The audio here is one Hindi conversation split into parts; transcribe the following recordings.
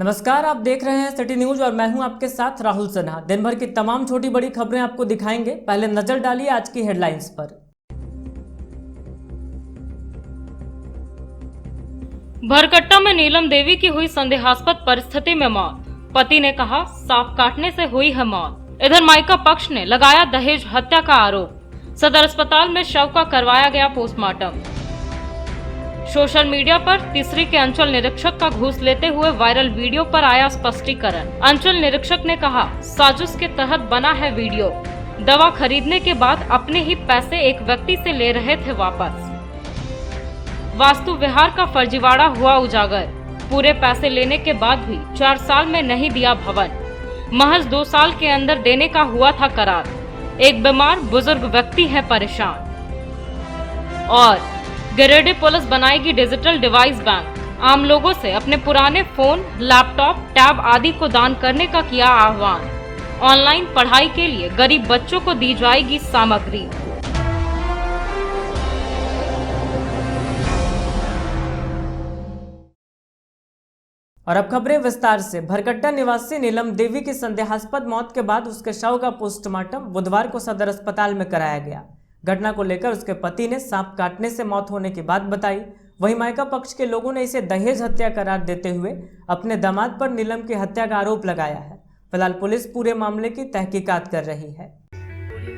नमस्कार, आप देख रहे हैं सिटी न्यूज और मैं हूं आपके साथ राहुल सिन्हा। दिन भर की तमाम छोटी बड़ी खबरें आपको दिखाएंगे। पहले नजर डालिए आज की हेडलाइंस पर। भरकट्टा में नीलम देवी की हुई संदेहास्पद परिस्थिति में मौत। पति ने कहा सांप काटने से हुई है मौत। इधर मायका पक्ष ने लगाया दहेज हत्या का आरोप। सदर अस्पताल में शव का करवाया गया पोस्टमार्टम। सोशल मीडिया पर तीसरी के अंचल निरीक्षक का घूस लेते हुए वायरल वीडियो पर आया स्पष्टीकरण। अंचल निरीक्षक ने कहा साजिश के तहत बना है वीडियो। दवा खरीदने के बाद अपने ही पैसे एक व्यक्ति से ले रहे थे वापस। वास्तु विहार का फर्जीवाड़ा हुआ उजागर। पूरे पैसे लेने के बाद भी 4 साल में नहीं दिया भवन। महज 2 साल के अंदर देने का हुआ था करार। एक बीमार बुजुर्ग व्यक्ति है परेशान। और गिरिडीह पुलिस बनाएगी डिजिटल डिवाइस बैंक। आम लोगों से अपने पुराने फोन, लैपटॉप, टैब आदि को दान करने का किया आह्वान। ऑनलाइन पढ़ाई के लिए गरीब बच्चों को दी जाएगी सामग्री। और अब खबरें विस्तार से। भरकट्टा निवासी नीलम देवी की संदेहास्पद मौत के बाद उसके शव का पोस्टमार्टम बुधवार को सदर अस्पताल में कराया गया। घटना को लेकर उसके पति ने सांप काटने से मौत होने की बात बताई। वहीं मायका पक्ष के लोगों ने इसे दहेज हत्या करार देते हुए अपने दामाद पर नीलम की हत्या का आरोप लगाया है। फिलहाल पुलिस पूरे मामले की तहकीकात कर रही है।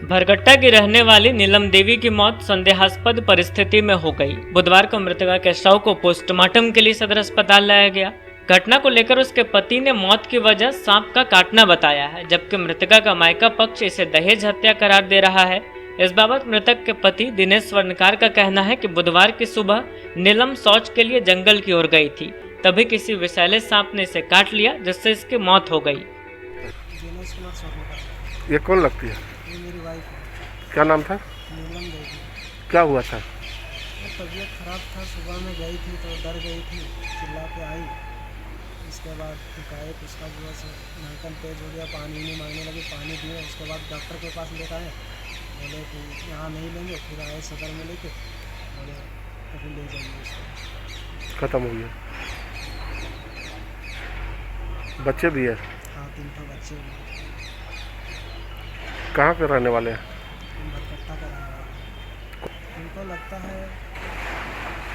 भरकट्टा की रहने वाली नीलम देवी की मौत संदेहास्पद परिस्थिति में हो गई। बुधवार को मृतका के शव को पोस्टमार्टम के लिए सदर अस्पताल लाया गया। घटना को लेकर उसके पति ने मौत की वजह सांप का काटना बताया है, जबकि मृतका का मायका पक्ष इसे दहेज हत्या करार दे रहा है। इस बाबत मृतक के पति दिनेश स्वर्णकार का कहना है कि बुधवार की सुबह नीलम शौच के लिए जंगल की ओर गई थी, तभी किसी विषैले सांप ने इसे काट लिया, जिससे इसकी मौत हो गई। ये कौन लगती है? ये मेरी वाइफ है। क्या नाम था? नीलम देवी। क्या हुआ था? तबीयत खराब था, सुबह में गई थी तो डर गई थी, चिल्ला के आई। इसके बाद शिकायत उसका जो है धड़कन तेज हो गया, पानी नहीं मांगने लगी, पानी दिए। उसके बाद डॉक्टर के पास लेकर आए, बोले कि यहाँ नहीं लेंगे। फिर आए सदर में लेके, बोले कभी ले जाइए उसको। खत्म हो गया। बच्चे भी है? हाँ, 3 बच्चे हैं। कहाँ के रहने वाले हैं? भरकट्टा का रहने वाला। उनको लगता है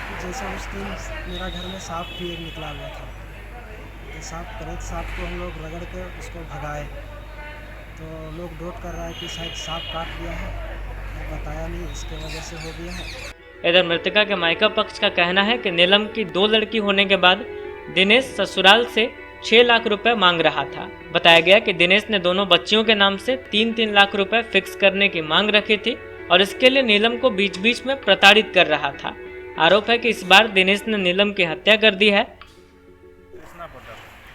कि जैसे उस दिन मेरा घर में सांप भी एक निकला हुआ था, तो सांप को हम लोग रगड़ के उसको भगाए, तो लोग डोट कर रहा है कि शायद सांप काट लिया है, बताया नहीं, इसके वजह से हो गया है। इधर मृतका के मायका पक्ष का कहना है कि नीलम की 2 लड़की होने के बाद दिनेश ससुराल से 6 लाख रुपए मांग रहा था। बताया गया कि दिनेश ने दोनों बच्चियों के नाम से 3-3 लाख रुपए फिक्स करने की मांग रखी थी और इसके लिए नीलम को बीच बीच में प्रताड़ित कर रहा था। आरोप है कि इस बार दिनेश ने नीलम की हत्या कर दी है।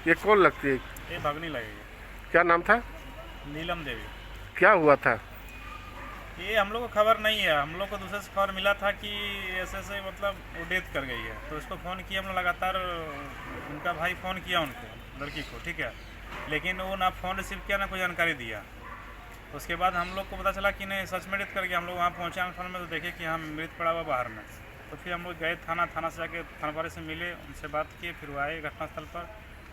ये कौन लगती है? ये भगनी लगेगी। क्या नाम था? नीलम देवी। क्या हुआ था? ये हम लोग को खबर नहीं है। हम लोग को दूसरे से खबर मिला था कि ऐसे ऐसे मतलब वो डेथ कर गई है, तो उसको फ़ोन किया हम लोग लगातार। उनका भाई फ़ोन किया उनको, लड़की को, ठीक है, लेकिन वो ना फ़ोन रिसीव किया ना कोई जानकारी दिया। तो उसके बाद हम लोग को पता चला कि नहीं सच में डेथ कर गया। हम लोग वहाँ पहुँचे फोन में, तो देखे कि हम मृत पड़ा हुआ बाहर में। तो फिर हम लोग गए थाना से जाके थाना वाले से मिले, उनसे बात किए, फिर वो आए घटनास्थल पर,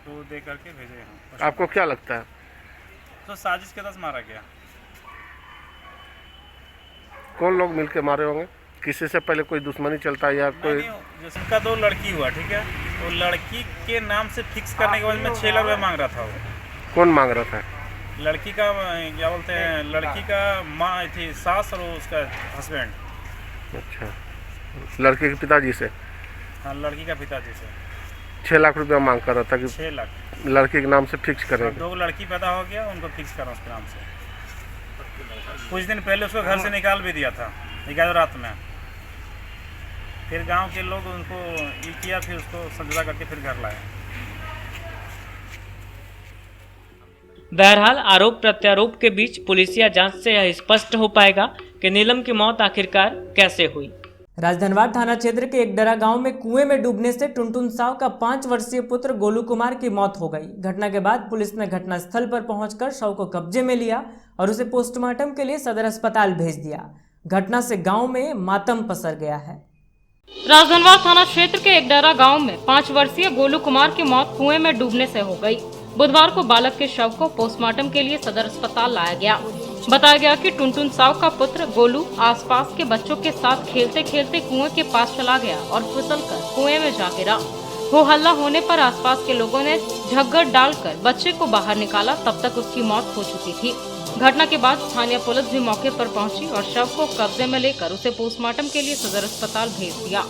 तो दे करके भेजे हम। आपको क्या लगता है? तो साजिश के तहत मारा गया। कौन लोग मिलके मारे होंगे? किसी से पहले कोई दुश्मनी चलता है या कोई? जैसे उनका 2 लड़की हुआ, ठीक है, तो लड़की के नाम से फिक्स करने के बाद में 6 लाख रुपये मांग रहा था वो। कौन मांग रहा था? लड़की का क्या बोलते हैं, लड़की का माँ थी, सास, और उसका हस्बैंड। अच्छा, लड़के के पिताजी से? हाँ, लड़की का पिताजी से 6 लाख रुपया मांग कर रहा था कि 6 लाख लड़के के नाम से फिक्स करेंगे। 2 लड़की पैदा हो गया, उनको फिक्स करा उसके नाम से। कुछ दिन पहले उसको घर से निकाल भी दिया था 11 रात में। फिर गांव के लोग उनको ये किया, फिर उसको समझौता करके फिर घर लाए। बहरहाल आरोप प्रत्यारोप के बीच पुलिसिया जांच से यह स्पष्ट हो पाएगा कि नीलम की मौत आखिरकार कैसे हुई। राजधनवार थाना क्षेत्र के एक डरा गांव में कुएं में डूबने से टुनटुन साव का 5 वर्षीय पुत्र गोलू कुमार की मौत हो गई। घटना के बाद पुलिस ने घटनास्थल पर पहुंचकर शव को कब्जे में लिया और उसे पोस्टमार्टम के लिए सदर अस्पताल भेज दिया। घटना से गांव में मातम पसर गया है। राजधनवार थाना क्षेत्र के एकडरा गांव में 5 वर्षीय गोलू कुमार की मौत कुएं में डूबने से हो गई। बुधवार को बालक के शव को पोस्टमार्टम के लिए सदर अस्पताल लाया गया। बताया गया कि टुनटुन साव का पुत्र गोलू आसपास के बच्चों के साथ खेलते खेलते कुएं के पास चला गया और फिसलकर कुएं में जा गिरा। हो हल्ला होने पर आसपास के लोगों ने झग्गर डालकर बच्चे को बाहर निकाला, तब तक उसकी मौत हो चुकी थी। घटना के बाद स्थानीय पुलिस भी मौके पर पहुंची और शव को कब्जे में लेकर उसे पोस्टमार्टम के लिए सदर अस्पताल भेज दिया।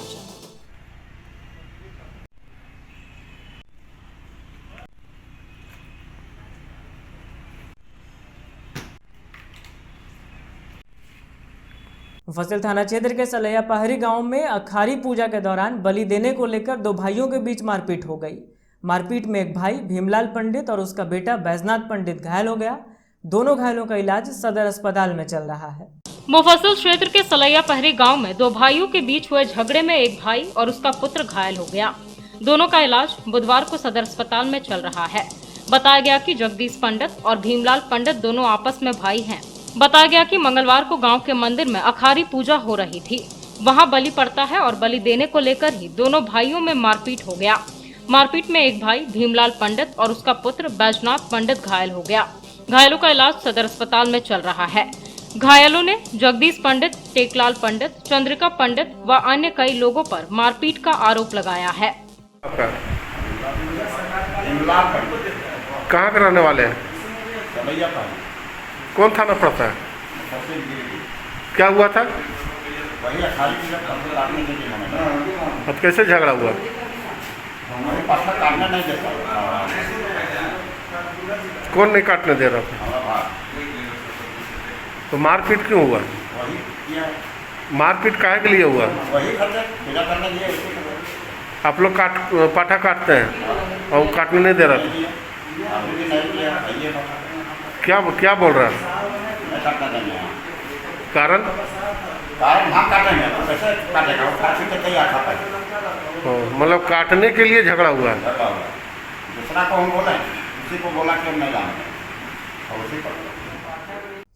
मुफस्सिल थाना क्षेत्र के सलैया पहाड़ी गांव में अखारी पूजा के दौरान बलि देने को लेकर 2 भाइयों के बीच मारपीट हो गई। मारपीट में एक भाई भीमलाल पंडित और उसका बेटा बैजनाथ पंडित घायल हो गया। दोनों घायलों का इलाज सदर अस्पताल में चल रहा है। मुफस्सिल क्षेत्र के सलैया पहरी गांव में 2 भाइयों के बीच हुए झगड़े में एक भाई और उसका पुत्र घायल हो गया। दोनों का इलाज बुधवार को सदर अस्पताल में चल रहा है। बताया गया कि जगदीश पंडित और भीमलाल पंडित दोनों आपस में भाई हैं। बताया गया कि मंगलवार को गांव के मंदिर में अखारी पूजा हो रही थी। वहां बलि पड़ता है और बलि देने को लेकर ही दोनों भाइयों में मारपीट हो गया। मारपीट में एक भाई भीमलाल पंडित और उसका पुत्र बैजनाथ पंडित घायल हो गया। घायलों का इलाज सदर अस्पताल में चल रहा है। घायलों ने जगदीश पंडित, टेकलाल पंडित, चंद्रिका पंडित व अन्य कई लोगों पर मारपीट का आरोप लगाया है। कहाँ के रहने वाले हैं? कौन थाना पड़ता है? क्या हुआ था? अब कैसे झगड़ा हुआ? कौन नहीं काटने दे रहा था? तो मारपीट क्यों हुआ? मारपीट काहे के लिए हुआ? आप लोग पाठा काटते हैं और वो काटने नहीं दे रहा था। क्या बोल रहा है? कारण मतलब काटने के लिए झगड़ा हुआ है। दूसरा को हम बोला, उसी को बोला कि हम नहीं जानते और उसी पर।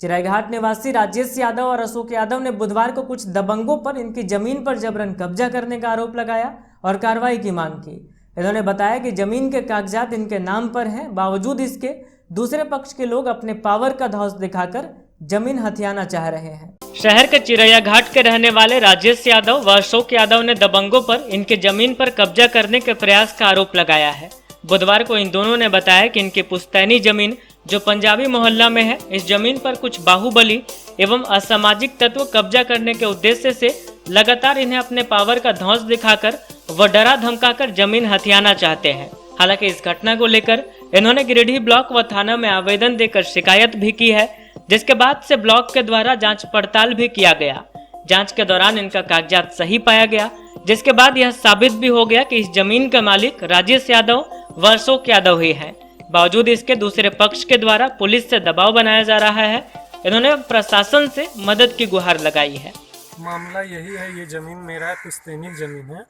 चिराईघाट निवासी राजेश यादव और अशोक यादव ने बुधवार को कुछ दबंगों पर इनकी जमीन पर जबरन कब्जा करने का आरोप लगाया और कार्रवाई की मांग की। इन्होंने बताया कि जमीन के कागजात इनके नाम पर हैं, बावजूद इसके दूसरे पक्ष के लोग अपने पावर का धौंस दिखाकर जमीन हथियाना चाह रहे हैं। शहर के चिरैया घाट के रहने वाले राजेश यादव व अशोक यादव ने दबंगों पर इनके जमीन पर कब्जा करने के प्रयास का आरोप लगाया है। बुधवार को इन दोनों ने बताया कि इनकी पुश्तैनी जमीन जो पंजाबी मोहल्ला में है, इस जमीन पर कुछ बाहुबली एवं असामाजिक तत्व कब्जा करने के उद्देश्य से लगातार इन्हें अपने पावर का धौंस दिखाकर व डरा धमकाकर जमीन हथियाना चाहते हैं। हालांकि इस घटना को लेकर इन्होंने गिरिडीह ब्लॉक व थाना में आवेदन देकर शिकायत भी की है, जिसके बाद से ब्लॉक के द्वारा जांच पड़ताल भी किया गया। जांच के दौरान इनका कागजात सही पाया गया, जिसके बाद यह साबित भी हो गया कि इस जमीन का मालिक राजेश यादव व अशोक यादव ही है। बावजूद इसके दूसरे पक्ष के द्वारा पुलिस से दबाव बनाया जा रहा है। इन्होंने प्रशासन से मदद की गुहार लगाई है। मामला यही है, ये ज़मीन मेरा है, पुश्तैनी ज़मीन है।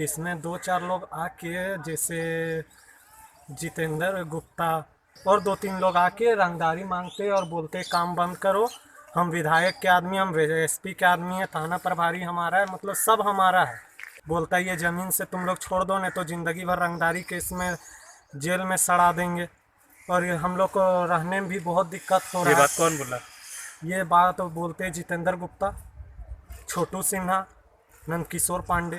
इसमें 2-4 लोग आके, जैसे जितेंद्र गुप्ता और 2-3 लोग आके रंगदारी मांगते और बोलते काम बंद करो, हम विधायक के आदमी, हम एसपी के आदमी है, थाना प्रभारी हमारा है, मतलब सब हमारा है। बोलता है ये ज़मीन से तुम लोग छोड़ दो, नहीं तो ज़िंदगी भर रंगदारी केस में जेल में सड़ा देंगे। और ये हम लोग को रहने में भी बहुत दिक्कत हो रहा है। ये बात कौन बोला? ये बात बोलते हैं जितेंद्र गुप्ता, छोटू सिन्हा, नंदकिशोर पांडे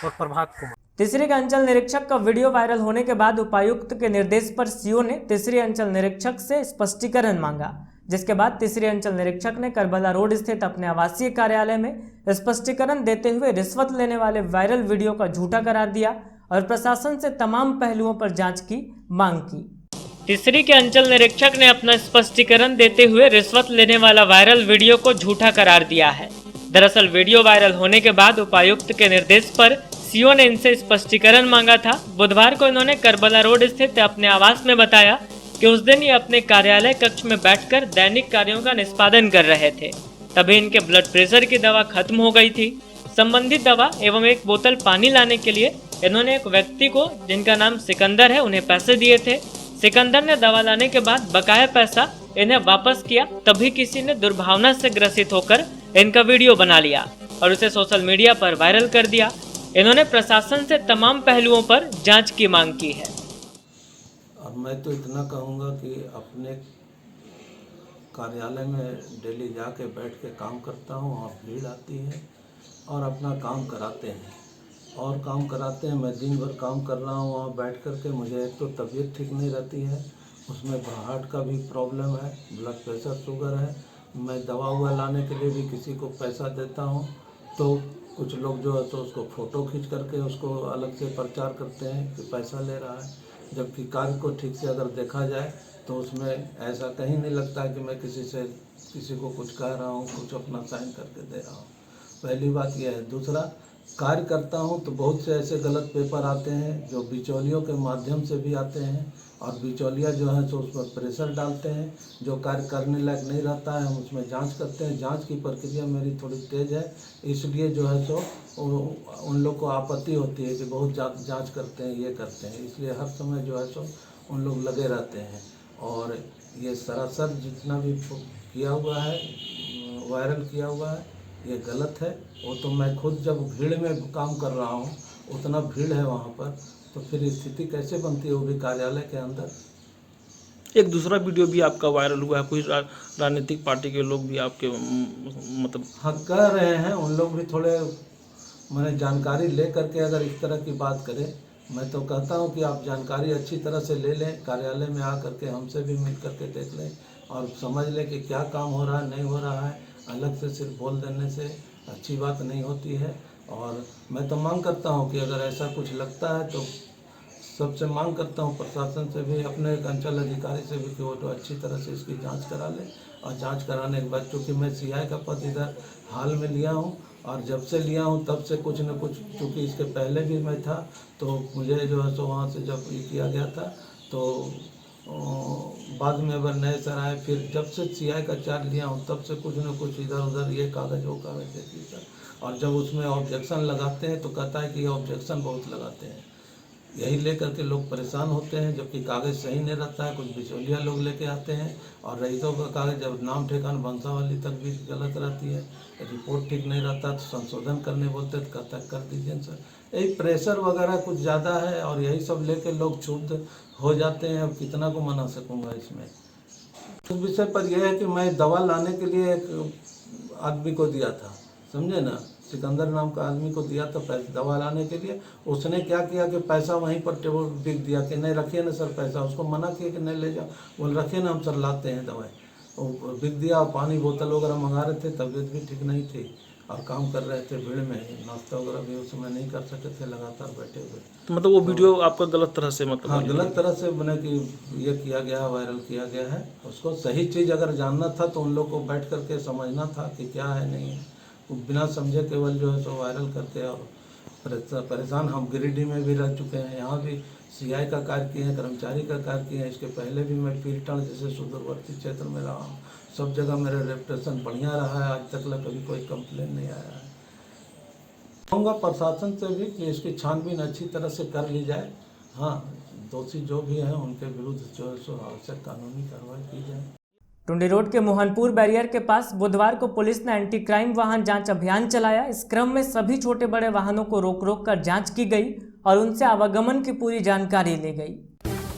और प्रभात कुमार। तीसरी के अंचल निरीक्षक का वीडियो वायरल होने के बाद उपायुक्त के निर्देश पर सीओ ने तीसरी अंचल निरीक्षक से स्पष्टीकरण मांगा, जिसके बाद तीसरी अंचल निरीक्षक ने करबला रोड स्थित अपने आवासीय कार्यालय में स्पष्टीकरण देते हुए रिश्वत लेने वाले वायरल वीडियो का झूठा करार दिया और प्रशासन से तमाम पहलुओं पर जांच की मांग की। तीसरी के अंचल निरीक्षक ने अपना स्पष्टीकरण देते हुए रिश्वत लेने वाला वायरल वीडियो को झूठा करार दिया है। दरअसल वीडियो वायरल होने के बाद उपायुक्त के निर्देश पर सीओ ने इनसे स्पष्टीकरण मांगा था। बुधवार को इन्होंने करबला रोड स्थित अपने आवास में बताया कि उस दिन ये अपने कार्यालय कक्ष में बैठकर दैनिक कार्यों का निष्पादन कर रहे थे। तभी इनके ब्लड प्रेशर की दवा खत्म हो गई थी। संबंधित दवा एवं एक बोतल पानी लाने के लिए इन्होंने एक व्यक्ति को, जिनका नाम सिकंदर है, उन्हें पैसे दिए थे। सिकंदर ने दवा लाने के बाद बकाया पैसा इन्हें वापस किया। तभी किसी ने दुर्भावना से ग्रसित होकर इनका वीडियो बना लिया। और उसे सोशल मीडिया पर वायरल कर दिया। इन्होंने प्रशासन से तमाम पहलुओं पर जांच की मांग की है। और मैं तो इतना कहूँगा कि अपने कार्यालय में डेली जाके बैठ के काम करता हूँ, वहाँ भीड़ आती है और अपना काम कराते हैं मैं दिन भर काम कर रहा हूँ वहाँ बैठ कर के। मुझे एक तो तबीयत ठीक नहीं रहती है, उसमें हार्ट का भी प्रॉब्लम है, ब्लड प्रेशर, शुगर है। मैं दवा हुआ लाने के लिए भी किसी को पैसा देता हूँ, तो कुछ लोग जो है तो उसको फ़ोटो खींच करके उसको अलग से प्रचार करते हैं कि पैसा ले रहा है, जबकि कार्य को ठीक से अगर देखा जाए तो उसमें ऐसा कहीं नहीं लगता है कि मैं किसी को कुछ कह रहा हूँ, कुछ अपना साइन करके दे रहा हूँ। पहली बात यह है। दूसरा, कार्य करता हूँ तो बहुत से ऐसे गलत पेपर आते हैं जो बिचौलियों के माध्यम से भी आते हैं, और बिचौलिया जो है तो उस पर प्रेशर डालते हैं, जो कार्य करने लायक नहीं रहता है हम उसमें जांच करते हैं। जांच की प्रक्रिया मेरी थोड़ी तेज़ है, इसलिए जो है तो उन लोग को आपत्ति होती है कि बहुत जांच करते हैं, ये करते हैं, इसलिए हर समय जो है तो उन लोग लगे रहते हैं। और ये सरासर जितना भी किया हुआ है, वायरल किया हुआ है, ये गलत है। वो तो मैं खुद जब भीड़ में काम कर रहा हूँ, उतना भीड़ है वहाँ पर, तो फिर स्थिति कैसे बनती है वो भी कार्यालय के अंदर। एक दूसरा वीडियो भी आपका वायरल हुआ है, कोई राजनीतिक पार्टी के लोग भी आपके मतलब हाँ कह रहे हैं, उन लोग भी थोड़े मैंने जानकारी ले करके अगर इस तरह की बात करें, मैं तो कहता हूँ कि आप जानकारी अच्छी तरह से ले लें, कार्यालय में आ करके हमसे भी मिल करके देख लें और समझ लें कि क्या काम हो रहा है, नहीं हो रहा है। अलग से सिर्फ बोल देने से अच्छी बात नहीं होती है। और मैं तो मांग करता हूँ कि अगर ऐसा कुछ लगता है तो सबसे मांग करता हूँ, प्रशासन से भी, अपने अंचल अधिकारी से भी, कि वो तो अच्छी तरह से इसकी जांच करा ले। और जांच कराने के बाद, चूँकि मैं सीआई का पद इधर हाल में लिया हूँ और जब से लिया हूँ तब से कुछ न कुछ, चूँकि इसके पहले भी मैं था तो मुझे जो है सो वहाँ से जब ये किया गया था तो बाद में अगर नए सर आए, फिर जब से सीआई का चार्ज लिया हूँ तब से कुछ न कुछ इधर उधर ये कागज़ वो कागज़ देखिए सर। और जब उसमें ऑब्जेक्शन लगाते हैं तो कहता है कि ये ऑब्जेक्शन बहुत लगाते हैं, यही लेकर के लोग परेशान होते हैं, जबकि कागज़ सही नहीं रहता है। कुछ बिचौलिया लोग लेके आते हैं और रईतों का कागज़, जब नाम ठेकान वंशावली तक भी गलत रहती है, रिपोर्ट ठीक नहीं रहता तो संशोधन करने बोलते तो कहता कर दीजिए सर। यही प्रेशर वगैरह कुछ ज़्यादा है और यही सब लेके लोग क्षुब्ध हो जाते हैं। अब कितना को मना सकूँगा इसमें। उस विषय पर यह है कि मैं दवा लाने के लिए एक आदमी को दिया था, समझे ना, सिकंदर नाम का आदमी को दिया था पैसा दवा लाने के लिए। उसने क्या किया कि पैसा वहीं पर टेबल बिक दिया कि नहीं रखिए ना सर पैसा। उसको मना किया कि नहीं ले जाओ, बोल रखिए ना हम सर लाते हैं दवाई। वो बिक दिया। पानी बोतल वगैरह मंगा रहे थे, तबीयत भी ठीक नहीं थी और काम कर रहे थे भीड़ में, नाश्ता वगैरह भी उस समय नहीं कर सके थे, लगातार बैठे हुए। तो मतलब वो वीडियो आपका गलत तरह से मतलब हाँ गलत तरह से बने कि ये किया गया है, वायरल किया गया है। उसको सही चीज़ अगर जानना था तो उन लोग को बैठ करके समझना था कि क्या है नहीं है। बिना समझे केवल जो है सो वायरल करके और परेशान। हम गिरिडीह में भी रह चुके हैं, यहाँ भी सीआई का कार्य किए हैं, कर्मचारी का कार्य किए हैं। इसके पहले भी मैं पीरटन जैसे सुदूरवर्ती क्षेत्र में रहा हूँ, सब जगह मेरा रेपुटेशन बढ़िया रहा है, आज तक कभी कोई कंप्लेन नहीं आया है। कहूँगा प्रशासन से भी कि इसकी छानबीन अच्छी तरह से कर ली जाए। हाँ, दोषी जो भी हैं उनके विरुद्ध जो है सो आवश्यक कानूनी कार्रवाई की जाए। टुंडी रोड के मोहनपुर बैरियर के पास बुधवार को पुलिस ने एंटी क्राइम वाहन जांच अभियान चलाया। इस क्रम में सभी छोटे बड़े वाहनों को रोक कर जांच की गई और उनसे आवागमन की पूरी जानकारी ली गई।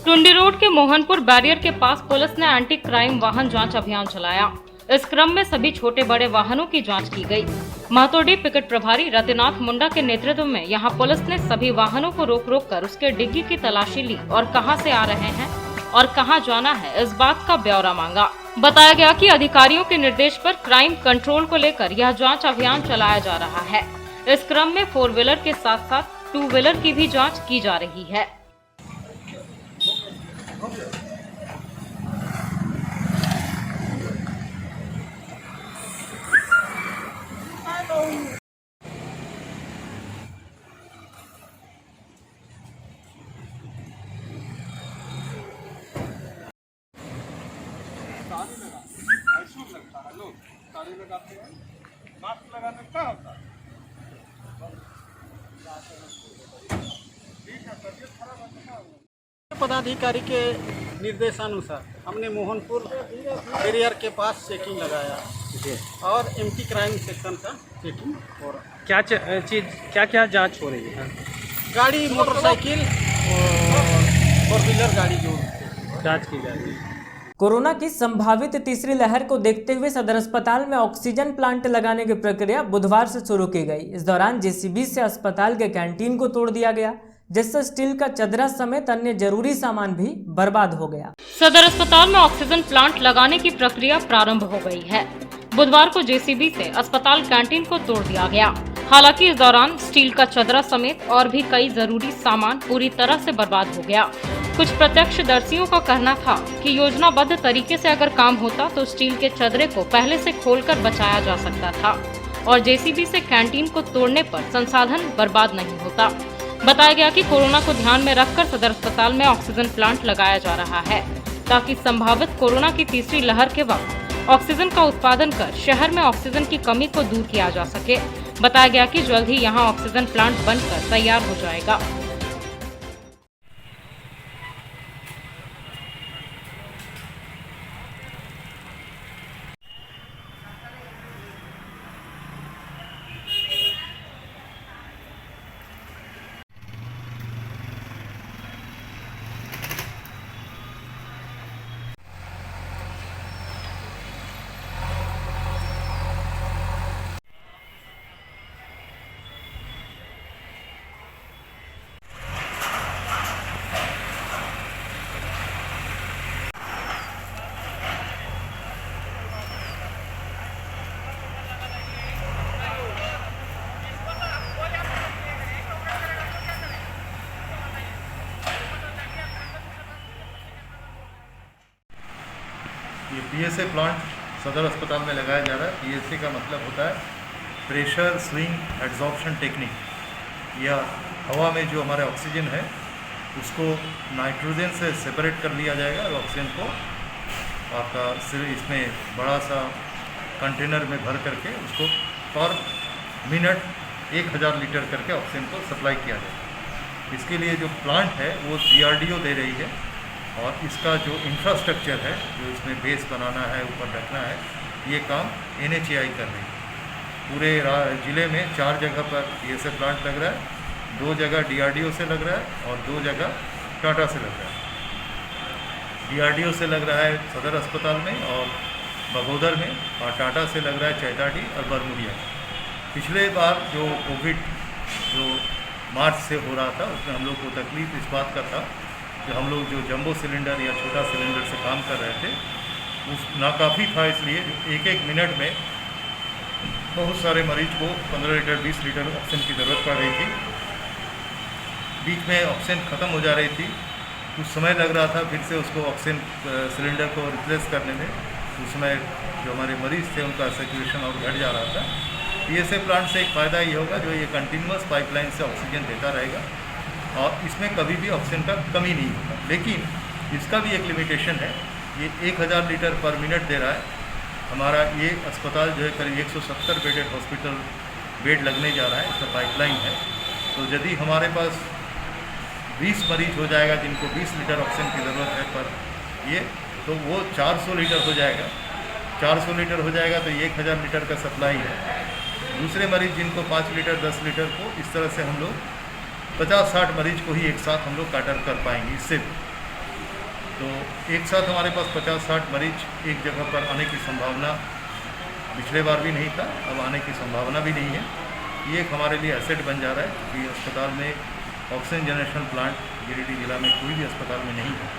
टुंडी रोड के मोहनपुर बैरियर के पास पुलिस ने एंटी क्राइम वाहन जांच अभियान चलाया। इस क्रम में सभी छोटे बड़े वाहनों की जांच की गई। महतोडी पिकेट प्रभारी रतिनाथ मुंडा के नेतृत्व में यहां पुलिस ने सभी वाहनों को रोक कर उसके डिग्गी की तलाशी ली और कहां से आ रहे हैं और कहां जाना है इस बात का ब्यौरा मांगा। बताया गया कि अधिकारियों के निर्देश पर क्राइम कंट्रोल को लेकर यह जांच अभियान चलाया जा रहा है। इस क्रम में 4 व्हीलर के साथ साथ 2 व्हीलर की भी जांच की जा रही है। पदाधिकारी के निर्देशानुसार हमने मोहनपुर बैरियर के पास चेकिंग लगाया। जी। और एंटी क्राइम सेक्शन का चेकिंग हो रहा क्या चीज़ क्या क्या जांच हो रही है? है। गाड़ी मोटरसाइकिल और फोर व्हीलर गाड़ी जो जांच की जा रही है। कोरोना की संभावित तीसरी लहर को देखते हुए सदर अस्पताल में ऑक्सीजन प्लांट लगाने की प्रक्रिया बुधवार से शुरू की गई। इस दौरान जेसीबी से अस्पताल के कैंटीन को तोड़ दिया गया, जिससे स्टील का चदरा समेत अन्य जरूरी सामान भी बर्बाद हो गया। सदर अस्पताल में ऑक्सीजन प्लांट लगाने की प्रक्रिया प्रारंभ हो गई है। बुधवार को जेसीबी से अस्पताल कैंटीन को तोड़ दिया गया। हालांकि इस दौरान स्टील का चदरा समेत और भी कई जरूरी सामान पूरी तरह से बर्बाद हो गया। कुछ प्रत्यक्षदर्शियों का कहना था कि योजनाबद्ध तरीके से अगर काम होता तो स्टील के चदरे को पहले से खोलकर बचाया जा सकता था और जेसीबी से कैंटीन को तोड़ने पर संसाधन बर्बाद नहीं होता। बताया गया कि कोरोना को ध्यान में रखकर सदर अस्पताल में ऑक्सीजन प्लांट लगाया जा रहा है, ताकि संभावित कोरोना की तीसरी लहर के वक्त ऑक्सीजन का उत्पादन कर शहर में ऑक्सीजन की कमी को दूर किया जा सके। बताया गया कि जल्द ही यहां ऑक्सीजन प्लांट बनकर तैयार हो जाएगा। ये पीएसए प्लांट सदर अस्पताल में लगाया जा रहा है। पीएसए का मतलब होता है प्रेशर स्विंग एड्जॉर्प्शन टेक्निक। या हवा में जो हमारे ऑक्सीजन है उसको नाइट्रोजन से सेपरेट कर लिया जाएगा और ऑक्सीजन को आपका इसमें बड़ा सा कंटेनर में भर करके उसको पर मिनट 1000 लीटर करके ऑक्सीजन को सप्लाई किया जाएगा। इसके लिए जो प्लांट है वो DRDO दे रही है और इसका जो इंफ्रास्ट्रक्चर है, जो इसमें बेस बनाना है, ऊपर रखना है, ये काम NHAI कर रही है। पूरे ज़िले में 4 जगह पर पीएसए प्लांट लग रहा है, 2 जगह DRDO से लग रहा है और 2 जगह टाटा से लग रहा है। DRDO से लग रहा है सदर अस्पताल में और बगोदर में, और टाटा से लग रहा है चैताडी और बरमुडिया। पिछले बार जो कोविड जो मार्च से हो रहा था उसमें हम लोग को तकलीफ इस बात का था कि हम लोग जो जंबो सिलेंडर या छोटा सिलेंडर से काम कर रहे थे उस नाकाफ़ी था, इसलिए एक मिनट में बहुत सारे मरीज को 15 लीटर 20 लीटर ऑक्सीजन की ज़रूरत पड़ रही थी। बीच में ऑक्सीजन ख़त्म हो जा रही थी, कुछ समय लग रहा था फिर से उसको ऑक्सीजन सिलेंडर को रिप्लेस करने में। उस समय जो हमारे मरीज़ थे उनका सर्कुलेशन और घट जा रहा था। पीएसए प्लांट से एक फ़ायदा ये होगा जो ये कंटिन्यूअस पाइपलाइन से ऑक्सीजन देता रहेगा और इसमें कभी भी ऑक्सीजन का कमी नहीं होगा। लेकिन इसका भी एक लिमिटेशन है, ये 1000 लीटर पर मिनट दे रहा है। हमारा ये अस्पताल जो है करीब 170 बेडेड हॉस्पिटल बेड लगने जा रहा है, इसका पाइपलाइन है। तो यदि हमारे पास 20 मरीज हो जाएगा जिनको 20 लीटर ऑक्सीजन की ज़रूरत है पर ये, तो वो 400 लीटर हो जाएगा। 400 लीटर हो जाएगा तो 1000 लीटर का सप्लाई है। दूसरे मरीज जिनको 5 लीटर 10 लीटर को, इस तरह से हम लोग 50-60 मरीज को ही एक साथ हम लोग कैटर कर पाएंगे। इससे तो एक साथ हमारे पास 50-60 मरीज एक जगह पर आने की संभावना पिछले बार भी नहीं था, अब आने की संभावना भी नहीं है। ये एक हमारे लिए एसेट बन जा रहा है कि अस्पताल में ऑक्सीजन जनरेशन प्लांट गिरिडीह जिला में कोई भी अस्पताल में नहीं है।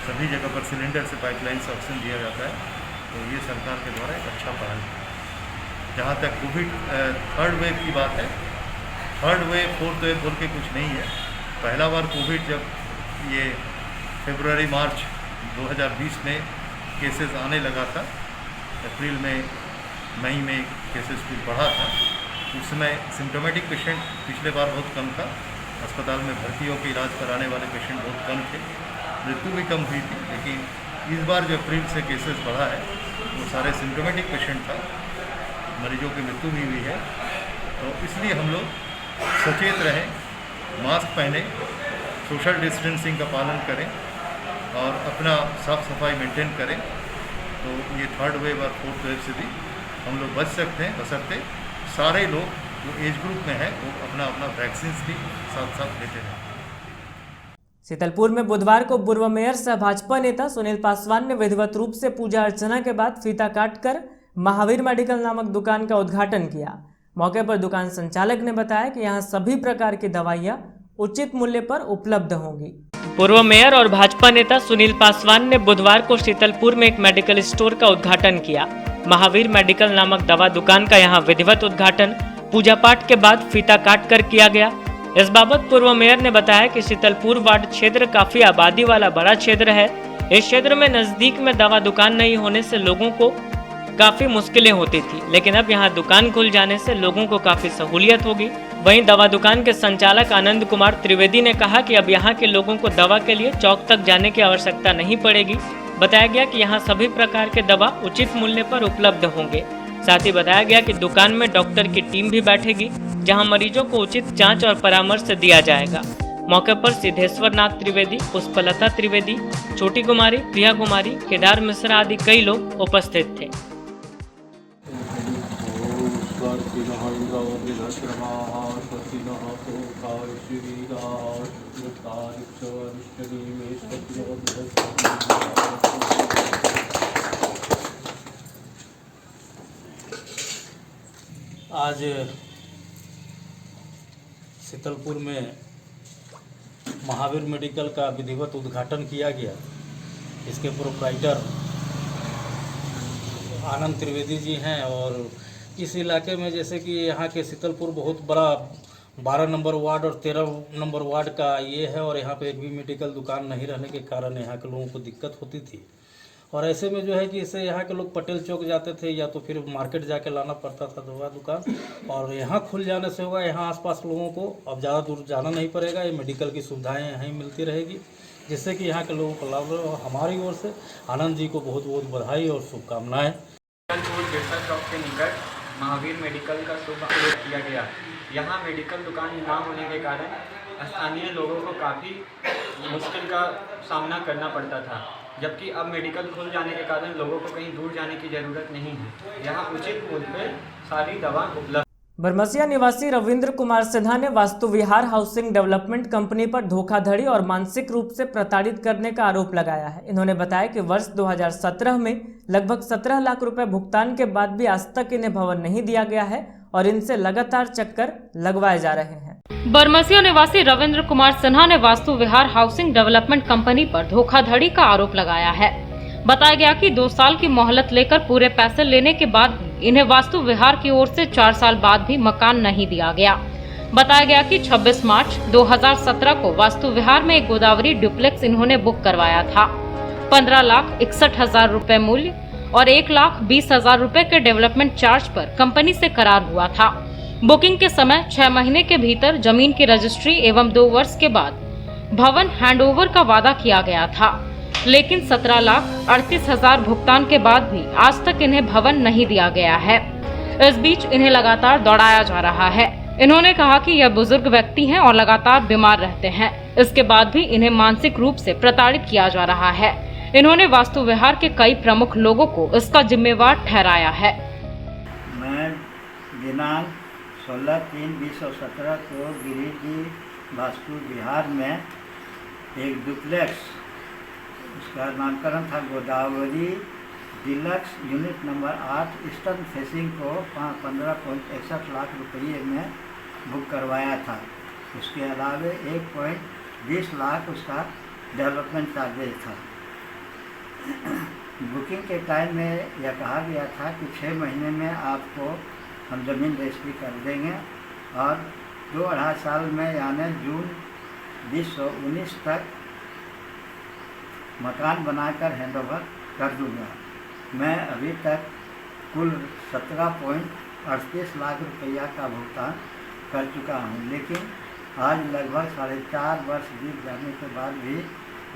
सभी जगह पर सिलेंडर से पाइपलाइन से ऑक्सीजन दिया जाता है। तो ये सरकार के द्वारा एक अच्छा पहल है। जहाँ तक कोविड थर्ड वेव की बात है, थर्ड वेव फोर्थ वेव बोल के कुछ नहीं है। पहला बार कोविड जब ये फरवरी मार्च 2020 में केसेस आने लगा था, अप्रैल में मई में केसेस कुछ बढ़ा था, उस समय सिम्टोमेटिक पेशेंट पिछले बार बहुत कम था। अस्पताल में भर्ती होकर इलाज कराने वाले पेशेंट बहुत कम थे, मृत्यु भी कम हुई थी। लेकिन इस बार जो अप्रैल से केसेस बढ़ा है वो सारे सिम्टोमेटिक पेशेंट था, मरीजों की मृत्यु भी हुई है। तो इसलिए हम लोग सचेत रहें, मास्क पहने, सोशल डिस्टेंसिंग का पालन करें और अपना साफ़ सफाई मेंटेन करें। तो ये थर्ड वेव और फोर्थ वेव से भी हम लोग बच सकते हैं, बशर्ते सारे लोग जो एज ग्रुप में है वो अपना अपना वैक्सीन भी साथ साथ लेते हैं। शीतलपुर में बुधवार को पूर्व मेयर सह भाजपा नेता सुनील पासवान ने विधिवत रूप से पूजा अर्चना के बाद फीता काटकर महावीर मेडिकल नामक दुकान का उद्घाटन किया। मौके पर दुकान संचालक ने बताया कि यहां सभी प्रकार की दवाइयां उचित मूल्य पर उपलब्ध होंगी। पूर्व मेयर और भाजपा नेता सुनील पासवान ने बुधवार को शीतलपुर में एक मेडिकल स्टोर का उद्घाटन किया। महावीर मेडिकल नामक दवा दुकान का यहां विधिवत उद्घाटन पूजा पाठ के बाद फीता काट कर किया गया। इस बाबत पूर्व मेयर ने बताया कि शीतलपुर वार्ड क्षेत्र काफी आबादी वाला बड़ा क्षेत्र है। इस क्षेत्र में नजदीक में दवा दुकान नहीं होने से लोगों को काफी मुश्किलें होती थी, लेकिन अब यहाँ दुकान खुल जाने से लोगों को काफी सहूलियत होगी। वहीं दवा दुकान के संचालक आनंद कुमार त्रिवेदी ने कहा कि अब यहाँ के लोगों को दवा के लिए चौक तक जाने की आवश्यकता नहीं पड़ेगी। बताया गया कि यहाँ सभी प्रकार के दवा उचित मूल्य पर उपलब्ध होंगे। साथ ही बताया गया कि दुकान में डॉक्टर की टीम भी बैठेगी, जहां मरीजों को उचित जांच और परामर्श दिया जाएगा। मौके पर सिद्धेश्वर नाथ त्रिवेदी, पुष्पलता त्रिवेदी, छोटी कुमारी, प्रिया कुमारी, केदार मिश्रा आदि कई लोग उपस्थित थे। आज शीतलपुर में महावीर मेडिकल का विधिवत उद्घाटन किया गया। इसके प्रोप्राइटर आनंद त्रिवेदी जी हैं और इस इलाके में जैसे कि यहाँ के शीतलपुर बहुत बड़ा 12 नंबर वार्ड और 13 नंबर वार्ड का ये है और यहाँ पे एक भी मेडिकल दुकान नहीं रहने के कारण यहाँ के लोगों को दिक्कत होती थी। और ऐसे में जो है कि इससे यहाँ के लोग पटेल चौक जाते थे या तो फिर मार्केट जाके लाना पड़ता था दवा दुकान, और यहाँ खुल जाने से होगा यहाँ आसपास लोगों को अब ज़्यादा दूर जाना नहीं पड़ेगा। ये मेडिकल की सुविधाएं यहाँ ही मिलती रहेगी, जिससे कि यहाँ के लोगों को लाभ हो। हमारी ओर से आनंद जी को बहुत बहुत बधाई और शुभकामनाएँ। बिरसा चौक के निकट महावीर मेडिकल का शुभारंभ किया गया। यहाँ मेडिकल दुकान ना होने के कारण स्थानीय लोगों को काफ़ी मुश्किल का सामना करना पड़ता था, जबकि अब मेडिकल खुल जाने के कारण लोगों को कहीं दूर जाने की ज़रूरत नहीं है। यहाँ उचित मूल्य पर सारी दवा उपलब्ध। बरमसिया निवासी रविंद्र कुमार सिन्हा ने वास्तु विहार हाउसिंग डेवलपमेंट कंपनी पर धोखाधड़ी और मानसिक रूप से प्रताड़ित करने का आरोप लगाया है। इन्होंने बताया कि वर्ष 2017 में लगभग 17 लाख रुपए भुगतान के बाद भी आज तक इन्हें भवन नहीं दिया गया है और इनसे लगातार चक्कर लगवाए जा रहे हैं। बरमसिया निवासी रविंद्र कुमार सिन्हा ने वास्तु विहार हाउसिंग डेवलपमेंट कंपनी पर धोखाधड़ी का आरोप लगाया है। बताया गया कि 2 साल की मोहलत लेकर पूरे पैसे लेने के बाद इन्हें वास्तु विहार की ओर से 4 साल बाद भी मकान नहीं दिया गया। बताया गया कि 26 मार्च 2017 को वास्तु विहार में एक गोदावरी डुप्लेक्स इन्होंने बुक करवाया था। 15,61,000 रुपए मूल्य और 1,20,000 रुपए के डेवलपमेंट चार्ज पर कंपनी से करार हुआ था। बुकिंग के समय 6 महीने के भीतर जमीन की रजिस्ट्री एवं 2 वर्ष के बाद भवन हैंडओवर का वादा किया गया था, लेकिन 17,38,000 भुगतान के बाद भी आज तक इन्हें भवन नहीं दिया गया है। इस बीच इन्हें लगातार दौड़ाया जा रहा है। इन्होंने कहा कि यह बुजुर्ग व्यक्ति हैं और लगातार बीमार रहते हैं। इसके बाद भी इन्हें मानसिक रूप से प्रताड़ित किया जा रहा है। इन्होंने वास्तु विहार के कई प्रमुख लोगों को इसका जिम्मेवार ठहराया है। मैं दिनांक 16/3/2017 को गिरीश जी वास्तु विहार में एक डुप्लेक्स, उसका नामकरण था Godavari deluxe unit number 8 eastern facing को 15.61 लाख रुपये में बुक करवाया था। उसके अलावा 1.20 लाख उसका डेवलपमेंट चार्जेज था। बुकिंग के टाइम में यह कहा गया था कि 6 महीने में आपको हम ज़मीन रजिस्ट्री कर देंगे और 2-2.5 साल में यानी जून 2019 तक मकान बनाकर हैंडओवर कर दूंगा। मैं अभी तक कुल 17.38 लाख रुपया का भुगतान कर चुका हूं, लेकिन आज लगभग 4.5 वर्ष बीत जाने के बाद भी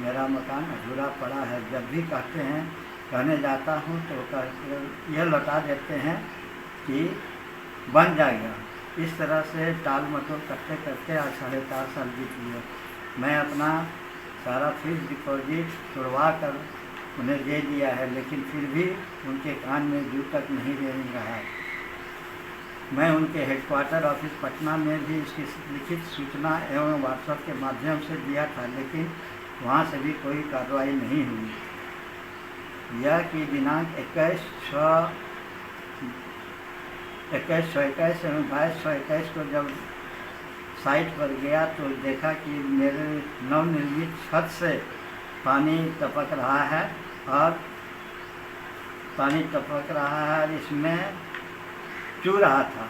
मेरा मकान अधूरा पड़ा है। जब भी कहने जाता हूं तो यह लौटा देते हैं कि बन जाएगा। इस तरह से टाल मटोल करते करते आज 4.5 साल बीत गए। मैं अपना सारा फीस डिपॉजिट छुड़वा कर उन्हें दे दिया है, लेकिन फिर भी उनके कान में जू तक नहीं दे रहा है। मैं उनके हेडक्वार्टर ऑफिस पटना में भी इसकी लिखित सूचना एवं व्हाट्सएप के माध्यम से दिया था, लेकिन वहाँ से भी कोई कार्रवाई नहीं हुई। यह कि दिनांक 21/6/21 एवं 22/6/21 को जब साइट पर गया तो देखा कि मेरे नवनिर्मित छत से पानी टपक रहा है और इसमें चू रहा था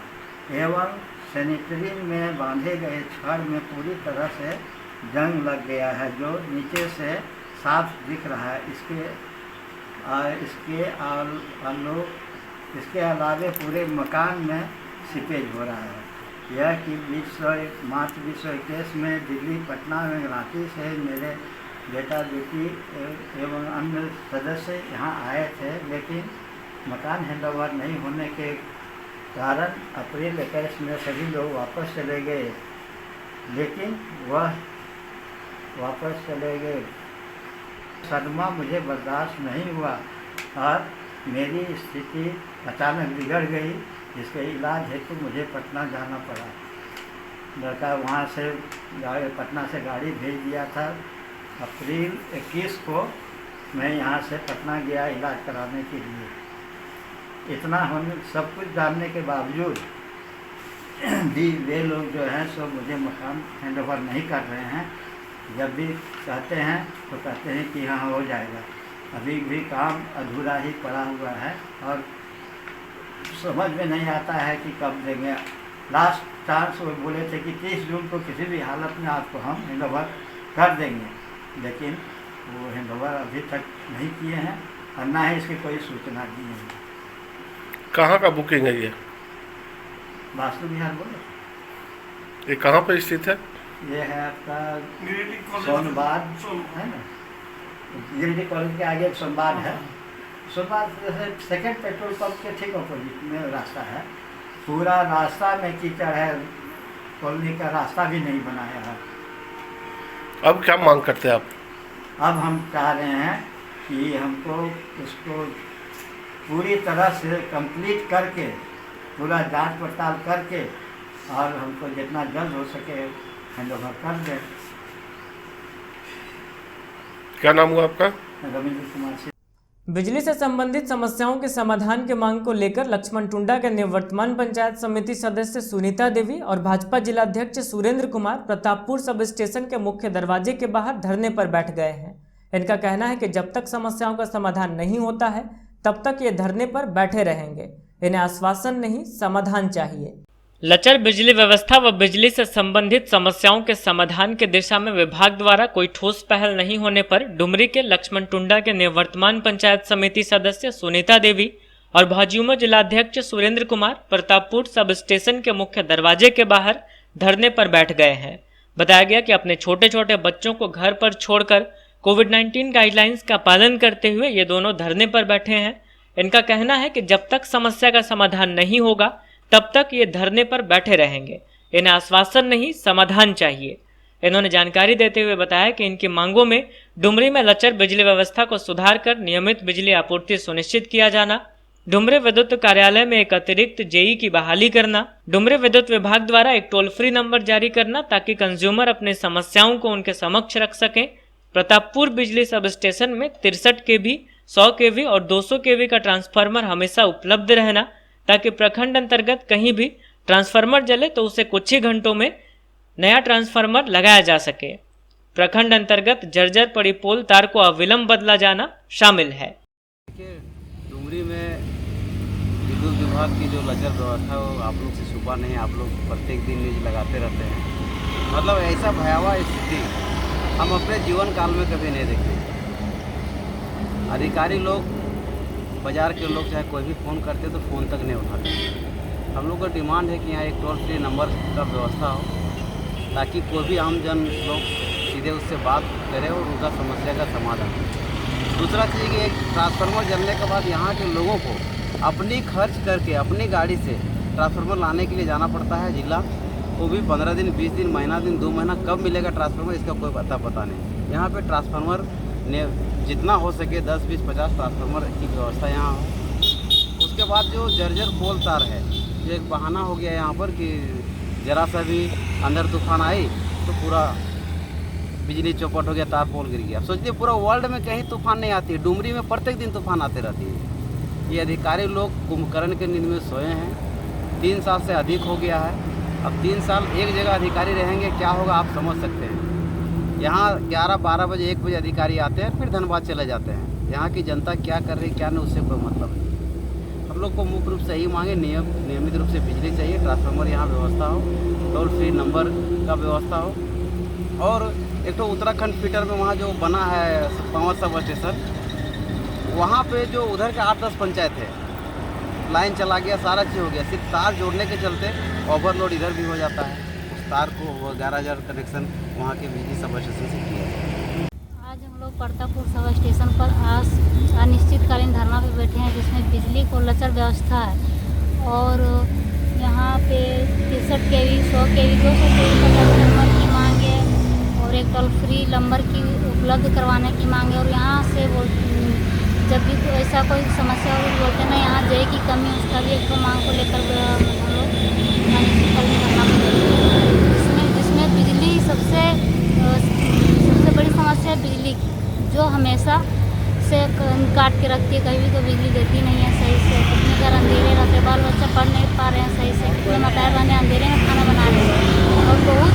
एवं सैनिटरी में बांधे गए छड़ में पूरी तरह से जंग लग गया है, जो नीचे से साफ दिख रहा है। इसके अलावे पूरे मकान में सीपेज हो रहा है। यह कि मार्च 2021 में दिल्ली, पटना एवं रांची से मेरे बेटा बेटी एवं अन्य सदस्य यहाँ आए थे, लेकिन मकान हैंडओवर नहीं होने के कारण अप्रैल 21 में सभी लोग वापस चले गए, लेकिन वह वापस चले गए। सदमा मुझे बर्दाश्त नहीं हुआ और मेरी स्थिति अचानक बिगड़ गई, जिसके इलाज हेतु मुझे पटना जाना पड़ा। लड़का वहाँ से पटना से गाड़ी भेज दिया था। अप्रैल 21 को मैं यहाँ से पटना गया इलाज कराने के लिए। इतना होने सब कुछ जानने के बावजूद भी वे लोग जो हैं सो मुझे मकान हैंडओवर नहीं कर रहे हैं। जब भी कहते हैं तो कहते हैं कि हाँ हो जाएगा। अभी भी काम अधूरा ही पड़ा हुआ है और समझ में नहीं आता है कि कब देंगे। लास्ट चांस वो बोले थे कि 30 जून को किसी भी हालत में आपको हम हैंडओवर कर देंगे, लेकिन वो हैंडओवर अभी तक नहीं किए हैं और ना ही इसकी कोई सूचना दी है। कहाँ का बुकिंग है ये? वास्तु विहार बोले। ये कहाँ पर स्थित है? ये है आपका सोनबाग है ना, गिरिडीह कॉलेज के आगे एक सोनबाग है। सोनबाग जैसे सेकेंड पेट्रोल पंप के ठीक अपोजिट में रास्ता है। पूरा रास्ता में कीचड़ है, कॉलोनी का रास्ता भी नहीं बनाया है। अब क्या मांग करते हैं आप? अब हम चाह रहे हैं कि हमको इसको पूरी तरह से कंप्लीट करके, पूरा जांच पड़ताल करके और हमको जितना जल्द हो सके हैंडओवर कर दें। क्या नाम हुआ आपका? रविंद्र कुमार सिंह। बिजली से संबंधित समस्याओं के समाधान की मांग को लेकर लक्ष्मण टुंडा के निवर्तमान पंचायत समिति सदस्य सुनीता देवी और भाजपा जिलाध्यक्ष सुरेंद्र कुमार प्रतापपुर सब स्टेशन के मुख्य दरवाजे के बाहर धरने पर बैठ गए हैं। इनका कहना है कि जब तक समस्याओं का समाधान नहीं होता है तब तक ये धरने पर बैठे रहेंगे। इन्हें आश्वासन नहीं, समाधान चाहिए। लचर बिजली व्यवस्था व बिजली से संबंधित समस्याओं के समाधान की दिशा में विभाग द्वारा कोई ठोस पहल नहीं होने पर डुमरी के लक्ष्मण टुंडा के निवर्तमान पंचायत समिति सदस्य सुनीता देवी और भाजयुमो जिलाध्यक्ष सुरेंद्र कुमार प्रतापपुर सब स्टेशन के मुख्य दरवाजे के बाहर धरने पर बैठ गए हैं। बताया गया कि अपने छोटे छोटे बच्चों को घर पर छोड़कर कोविड-19 गाइडलाइंस का पालन करते हुए ये दोनों धरने पर बैठे हैं। इनका कहना है कि जब तक समस्या का समाधान नहीं होगा तब तक ये धरने पर बैठे रहेंगे। इन्हें आश्वासन नहीं, समाधान चाहिए। इन्होंने जानकारी देते हुए बताया कि इनकी मांगों में डुमरी में लचर बिजली व्यवस्था को सुधार कर नियमित बिजली आपूर्ति सुनिश्चित किया जाना, डुमरी विद्युत कार्यालय में एक अतिरिक्त जेई की बहाली करना, डुमरी विद्युत विभाग द्वारा एक टोल फ्री नंबर जारी करना ताकि कंज्यूमर अपनी समस्याओं को उनके समक्ष रख सकें। प्रतापपुर बिजली सब स्टेशन में 63 kV, 100 kV और 200 kV का ट्रांसफार्मर हमेशा उपलब्ध रहना ताकि प्रखंड अंतर्गत कहीं भी ट्रांसफार्मर जले तो उसे कुछ ही घंटों में नया ट्रांसफार्मर लगाया जा सके। प्रखंड अंतर्गत जर्जर पड़ी पोल तार को अविलंब बदला जाना शामिल है। डुमरी में विद्युत विभाग की जो लचर व्यवस्था है वो आप लोग से छुपा नहीं, आप लोग प्रत्येक दिन न्यूज लगाते रहते हैं। मतलब ऐसा भयावह स्थिति हम अपने जीवन काल में कभी नहीं देखे। अधिकारी लोग, बाजार के लोग चाहे कोई भी फ़ोन करते तो फ़ोन तक नहीं उठाते। हम लोग का डिमांड है कि यहाँ एक टोल फ्री नंबर का व्यवस्था हो ताकि कोई भी आम जन लोग सीधे उससे बात करें और उनका समस्या का समाधान। दूसरा चीज़ कि एक ट्रांसफार्मर जलने के बाद यहाँ के लोगों को अपनी खर्च करके अपनी गाड़ी से ट्रांसफार्मर लाने के लिए जाना पड़ता है जिला, वो भी 15 दिन, 20 दिन, महीना दिन, 2 महीना कब मिलेगा ट्रांसफार्मर इसका कोई पता नहीं। यहाँ पे ट्रांसफार्मर जितना हो सके 10, 20, 50 ट्रांसफार्मर की व्यवस्था यहाँ हो। उसके बाद जो जर्जर पोल तार है, जो एक बहाना हो गया यहाँ पर कि जरा सा भी अंदर तूफान आई तो पूरा बिजली चौपट हो गया, तार पोल गिर गया। सोचिए पूरा वर्ल्ड में कहीं तूफान नहीं आती है, डुमरी में प्रत्येक दिन तूफान आते रहती है। ये अधिकारी लोग कुंभकर्ण के नींद में सोए हैं। 3 साल से अधिक हो गया है। अब 3 साल एक जगह अधिकारी रहेंगे, क्या होगा आप समझ सकते हैं। यहाँ 11-12 बजे 1 बजे अधिकारी आते हैं, फिर धनबाद चले जाते हैं। यहाँ की जनता क्या कर रही क्या नहीं उससे कोई मतलब नहीं। हम लोग को मुख्य रूप से यही मांगे, नियमित रूप से बिजली चाहिए, ट्रांसफार्मर यहाँ व्यवस्था हो, टोल फ्री नंबर का व्यवस्था हो। और एक तो उत्तराखंड फीटर में वहाँ जो बना है पावर सब स्टेशन, वहाँ पे जो उधर के 8-10 पंचायत है, लाइन चला गया, सारा चीज़ हो गया, सिर्फ तार जोड़ने के चलते ओवरलोड इधर भी हो जाता है। उस तार को 11,000 कनेक्शन वहाँ के बिजली सब स्टेशन से किया है। आज हम लोग परतापुर सब स्टेशन पर अनिश्चितकालीन धरना पे बैठे हैं, जिसमें बिजली को लचर व्यवस्था है और यहाँ पे 63 kV, 100 kV, 200 kV का ट्रांसफार्मर की मांग है और एक टोल फ्री नंबर की उपलब्ध करवाने की मांग है। और यहाँ से वो जब भी तो ऐसा कोई समस्या हो बोलते हैं ना, यहाँ जय की कमी, उसका भी एक मांग को लेकर हम लोग अनिश्चितकालीन धरना पे बैठे हैं। जिसमें बिजली सबसे बड़ी समस्या है बिजली की, जो हमेशा से काट के रखती है, कहीं भी तो बिजली देती नहीं है सही से। कितने घर अंधेरे रहते, बाल बच्चा पढ़ नहीं पा रहे हैं सही से, कितने मकान बने अंधेरे में खाना बना रहे हैं और बहुत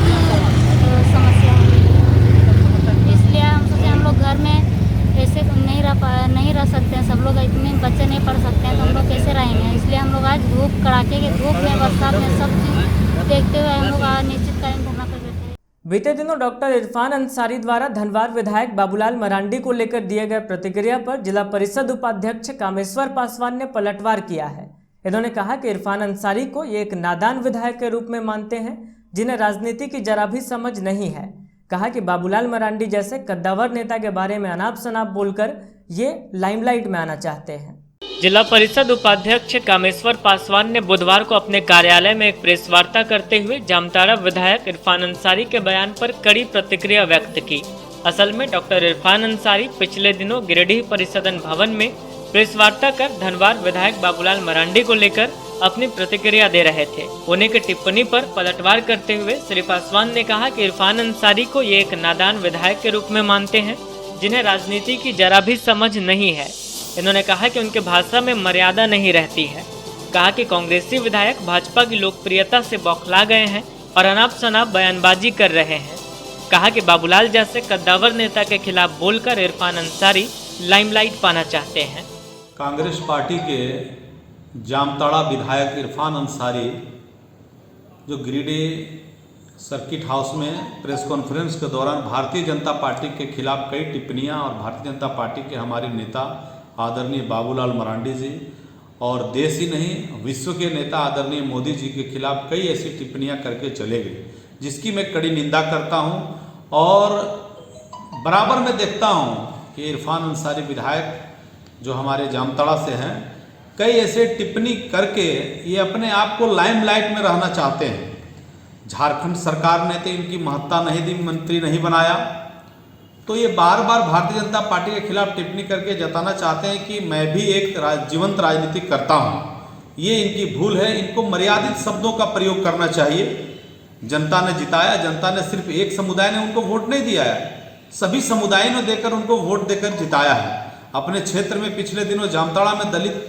समस्या हो रही है। इसलिए हम सोचे हम लोग घर में ऐसे नहीं रह सकते हैं, सब लोग इतने बच्चे नहीं पढ़ सकते हैं तो हम लोग कैसे रहेंगे। इसलिए हम लोग आज धूप कड़ाके के धूप में, बरसात में सब चीज़ देखते हुए हम लोग अनिश्चितकालीन धरना पर बैठे हैं। बीते दिनों डॉक्टर इरफान अंसारी द्वारा धनबाद विधायक बाबूलाल मरांडी को लेकर दिए गए प्रतिक्रिया पर जिला परिषद उपाध्यक्ष कामेश्वर पासवान ने पलटवार किया है। इन्होंने कहा कि इरफान अंसारी को ये एक नादान विधायक के रूप में मानते हैं, जिन्हें राजनीति की जरा भी समझ नहीं है। कहा कि बाबूलाल मरांडी जैसे कद्दावर नेता के बारे में अनाप शनाप बोलकर ये लाइमलाइट में आना चाहते हैं। जिला परिषद उपाध्यक्ष कामेश्वर पासवान ने बुधवार को अपने कार्यालय में एक प्रेस वार्ता करते हुए जामताड़ा विधायक इरफान अंसारी के बयान पर कड़ी प्रतिक्रिया व्यक्त की। असल में डॉक्टर इरफान अंसारी पिछले दिनों गिरिडीह परिसदन भवन में प्रेस वार्ता कर धनबाद विधायक बाबूलाल मरांडी को लेकर अपनी प्रतिक्रिया दे रहे थे। उन्हीं की टिप्पणी पर पलटवार करते हुए श्री पासवान ने कहा कि इरफान अंसारी को ये एक नादान विधायक के रूप में मानते हैं, जिन्हें राजनीति की जरा भी समझ नहीं है। इन्होंने कहा कि उनके भाषा में मर्यादा नहीं रहती है। कहा कि कांग्रेसी विधायक भाजपा की लोकप्रियता से बौखला गए हैं और अनाप शनाप बयानबाजी कर रहे हैं। कहा कि बाबूलाल जैसे कद्दावर नेता के खिलाफ बोलकर इरफान अंसारी लाइमलाइट पाना चाहते हैं। कांग्रेस पार्टी के जामताड़ा विधायक इरफान अंसारी जो गिरिडीह सर्किट हाउस में प्रेस कॉन्फ्रेंस के दौरान भारतीय जनता पार्टी के खिलाफ कई टिप्पणियां और भारतीय जनता पार्टी के हमारे नेता आदरणीय बाबूलाल मरांडी जी और देश ही नहीं विश्व के नेता आदरणीय मोदी जी के खिलाफ कई ऐसी टिप्पणियां करके चले गए, जिसकी मैं कड़ी निंदा करता हूं। और बराबर में देखता हूं कि इरफान अंसारी विधायक जो हमारे जामताड़ा से हैं, कई ऐसे टिप्पणी करके ये अपने आप को लाइमलाइट में रहना चाहते हैं। झारखंड सरकार ने तो इनकी महत्ता नहीं दी, मंत्री नहीं बनाया, तो ये बार बार भारतीय जनता पार्टी के खिलाफ टिप्पणी करके जताना चाहते हैं कि मैं भी एक जीवंत राजनीति करता हूँ। ये इनकी भूल है, इनको मर्यादित शब्दों का प्रयोग करना चाहिए। जनता ने जिताया, जनता ने सिर्फ एक समुदाय ने उनको वोट नहीं दिया है, सभी समुदायों ने देकर उनको वोट देकर जिताया है। अपने क्षेत्र में पिछले दिनों जामताड़ा में दलित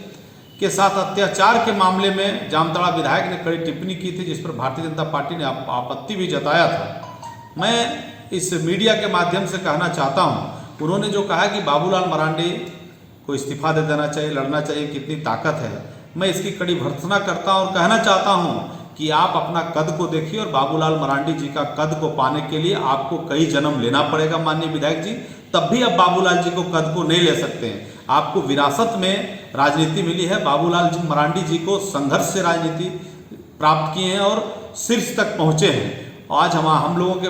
के साथ अत्याचार के मामले में जामताड़ा विधायक ने कड़ी टिप्पणी की थी, जिस पर भारतीय जनता पार्टी ने आपत्ति भी जताया था। मैं इस मीडिया के माध्यम से कहना चाहता हूं, उन्होंने जो कहा कि बाबूलाल मरांडी को इस्तीफा दे देना चाहिए, लड़ना चाहिए, कितनी ताकत है, मैं इसकी कड़ी भर्त्सना करता हूं और कहना चाहता हूं कि आप अपना कद को देखिए और बाबूलाल मरांडी जी का कद को पाने के लिए आपको कई जन्म लेना पड़ेगा माननीय विधायक जी, तब भी आप बाबूलाल जी को कद को नहीं ले सकते हैं। आपको विरासत में राजनीति मिली है, बाबूलाल जी मरांडी जी को संघर्ष से राजनीति प्राप्त किए हैं और शीर्ष तक पहुंचे हैं। आज हम लोगों के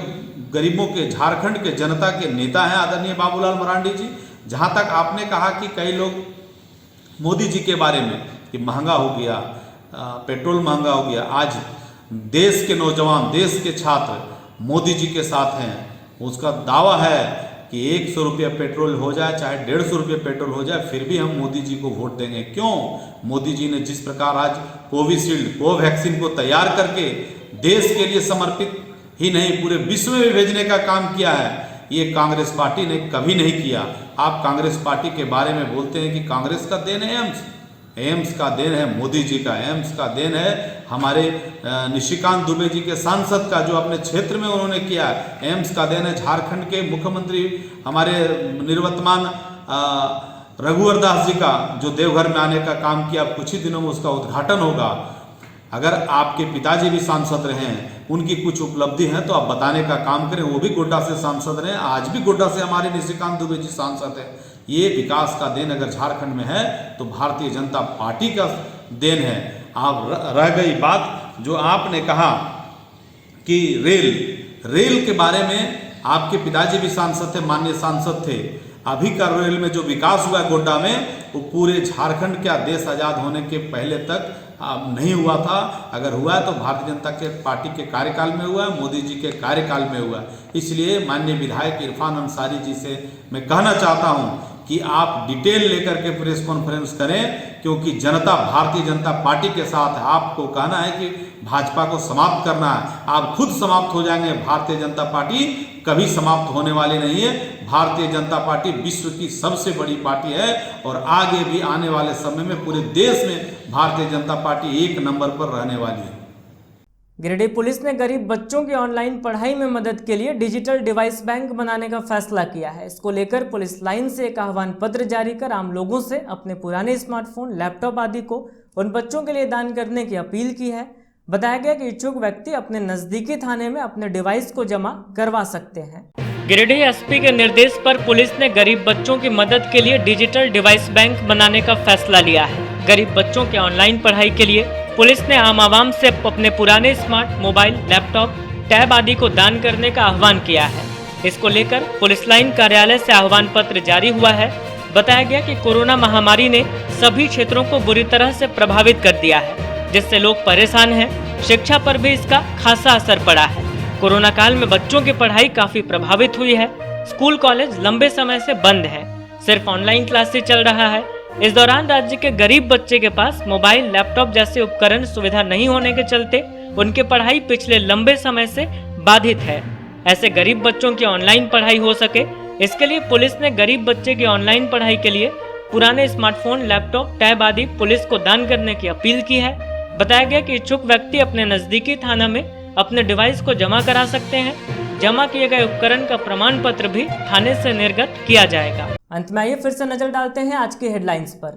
गरीबों के, झारखंड के जनता के नेता हैं आदरणीय बाबूलाल मरांडी जी। जहां तक आपने कहा कि कई लोग मोदी जी के बारे में कि महंगा हो गया, पेट्रोल महंगा हो गया, आज देश के नौजवान, देश के छात्र मोदी जी के साथ हैं। उसका दावा है कि 100 रुपये पेट्रोल हो जाए चाहे 150 रुपये पेट्रोल हो जाए, फिर भी हम मोदी जी को वोट देंगे। क्यों? मोदी जी ने जिस प्रकार आज कोविशील्ड कोवैक्सीन को तैयार करके देश के लिए समर्पित ही नहीं पूरे विश्व में भी भेजने का काम किया है, ये कांग्रेस पार्टी ने कभी नहीं किया। आप कांग्रेस पार्टी के बारे में बोलते हैं कि कांग्रेस का देन है एम्स का देन है मोदी जी का, एम्स का देन है हमारे निशिकांत दुबे जी के सांसद का, जो अपने क्षेत्र में उन्होंने किया। एम्स का देन है झारखंड के मुख्यमंत्री हमारे निवर्तमान रघुवर दास जी का, जो देवघर में आने का काम किया। कुछ ही दिनों में उसका उद्घाटन होगा। अगर आपके पिताजी भी सांसद रहे हैं, उनकी कुछ उपलब्धि है तो आप बताने का काम करें। वो भी गोड्डा से सांसद रहे, आज भी गोड्डा से हमारे निशिकांत दुबे जी सांसद हैं। ये विकास का देन अगर झारखंड में है तो भारतीय जनता पार्टी का देन है। आप रह गई बात जो आपने कहा कि रेल के बारे में, आपके पिताजी भी सांसद थे, माननीय सांसद थे। अभी का रेल में जो विकास हुआ है गोड्डा में, वो पूरे झारखंड क्या देश आज़ाद होने के पहले तक नहीं हुआ था। अगर हुआ है तो भारतीय जनता के पार्टी के कार्यकाल में हुआ है, मोदी जी के कार्यकाल में हुआ है। इसलिए माननीय विधायक इरफान अंसारी जी से मैं कहना चाहता हूं कि आप डिटेल लेकर के प्रेस कॉन्फ्रेंस करें, क्योंकि जनता भारतीय जनता पार्टी के साथ है। आपको कहना है कि भाजपा को समाप्त करना है, आप खुद समाप्त हो जाएंगे। भारतीय जनता पार्टी कभी समाप्त होने वाली नहीं है। भारतीय जनता पार्टी विश्व की सबसे बड़ी पार्टी है और आगे भी आने वाले समय में पूरे देश में भारतीय जनता पार्टी 1 नंबर पर रहने वाली है। गिरिडीह पुलिस ने गरीब बच्चों की ऑनलाइन पढ़ाई में मदद के लिए डिजिटल डिवाइस बैंक बनाने का फैसला किया है। इसको लेकर पुलिस लाइन से एक आह्वान पत्र जारी कर आम लोगों से अपने पुराने स्मार्टफोन, लैपटॉप आदि को उन बच्चों के लिए दान करने की अपील की है। बताया गया कि इच्छुक व्यक्ति अपने नजदीकी थाने में अपने डिवाइस को जमा करवा सकते हैं। गिरिडीह एसपी के निर्देश पर पुलिस ने गरीब बच्चों की मदद के लिए डिजिटल डिवाइस बैंक बनाने का फैसला लिया है। गरीब बच्चों के ऑनलाइन पढ़ाई के लिए पुलिस ने आम आवाम से अपने पुराने स्मार्ट मोबाइल, लैपटॉप, टैब आदि को दान करने का आह्वान किया है। इसको लेकर पुलिस लाइन कार्यालय से आह्वान पत्र जारी हुआ है। बताया गया कि कोरोना महामारी ने सभी क्षेत्रों को बुरी तरह से प्रभावित कर दिया है, जिससे लोग परेशान हैं। शिक्षा पर भी इसका खासा असर पड़ा है। कोरोना काल में बच्चों की पढ़ाई काफी प्रभावित हुई है। स्कूल कॉलेज लंबे समय से बंद है, सिर्फ ऑनलाइन क्लासेस चल रहा है। इस दौरान राज्य के गरीब बच्चे के पास मोबाइल, लैपटॉप जैसे उपकरण सुविधा नहीं होने के चलते उनकी पढ़ाई पिछले लंबे समय से बाधित है। ऐसे गरीब बच्चों की ऑनलाइन पढ़ाई हो सके, इसके लिए पुलिस ने गरीब बच्चे की ऑनलाइन पढ़ाई के लिए पुराने स्मार्टफोन, लैपटॉप, टैब आदि पुलिस को दान करने की अपील की है। बताया गया कि इच्छुक व्यक्ति अपने नजदीकी थाना में अपने डिवाइस को जमा करा सकते हैं। जमा किए गए उपकरण का प्रमाण पत्र भी थाने से निर्गत किया जाएगा। अंत में आइए फिर से नजर डालते हैं आज की हेडलाइंस पर।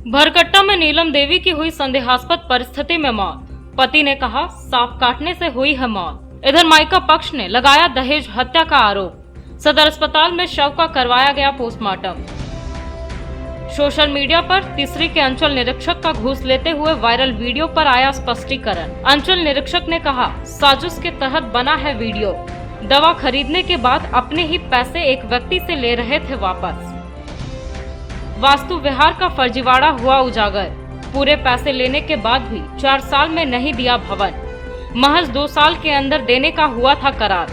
भरकट्टा में नीलम देवी की हुई संदेहास्पद परिस्थिति में मौत। पति ने कहा सांप काटने से हुई है मौत। इधर मायका पक्ष ने लगाया दहेज हत्या का आरोप। सदर अस्पताल में शव का करवाया गया पोस्टमार्टम। सोशल मीडिया पर तीसरी के अंचल निरीक्षक का घूस लेते हुए वायरल वीडियो पर आया स्पष्टीकरण। अंचल निरीक्षक ने कहा साजिश के तहत बना है वीडियो। दवा खरीदने के बाद अपने ही पैसे एक व्यक्ति से ले रहे थे वापस। वास्तु विहार का फर्जीवाड़ा हुआ उजागर। पूरे पैसे लेने के बाद भी 4 साल में नहीं दिया भवन। महज 2 साल के अंदर देने का हुआ था करार।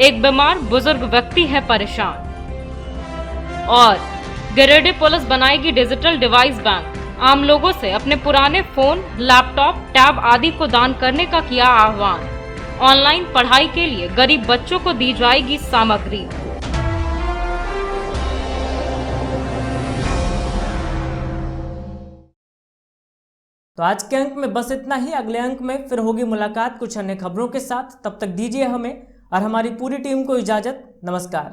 एक बीमार बुजुर्ग व्यक्ति है परेशान। और गिरिडीह पुलिस बनाएगी डिजिटल डिवाइस बैंक। आम लोगों से अपने पुराने फोन, लैपटॉप, टैब आदि को दान करने का किया आह्वान। ऑनलाइन पढ़ाई के लिए गरीब बच्चों को दी जाएगी सामग्री। तो आज के अंक में बस इतना ही। अगले अंक में फिर होगी मुलाकात कुछ अन्य खबरों के साथ। तब तक दीजिए हमें और हमारी पूरी टीम को इजाजत। नमस्कार।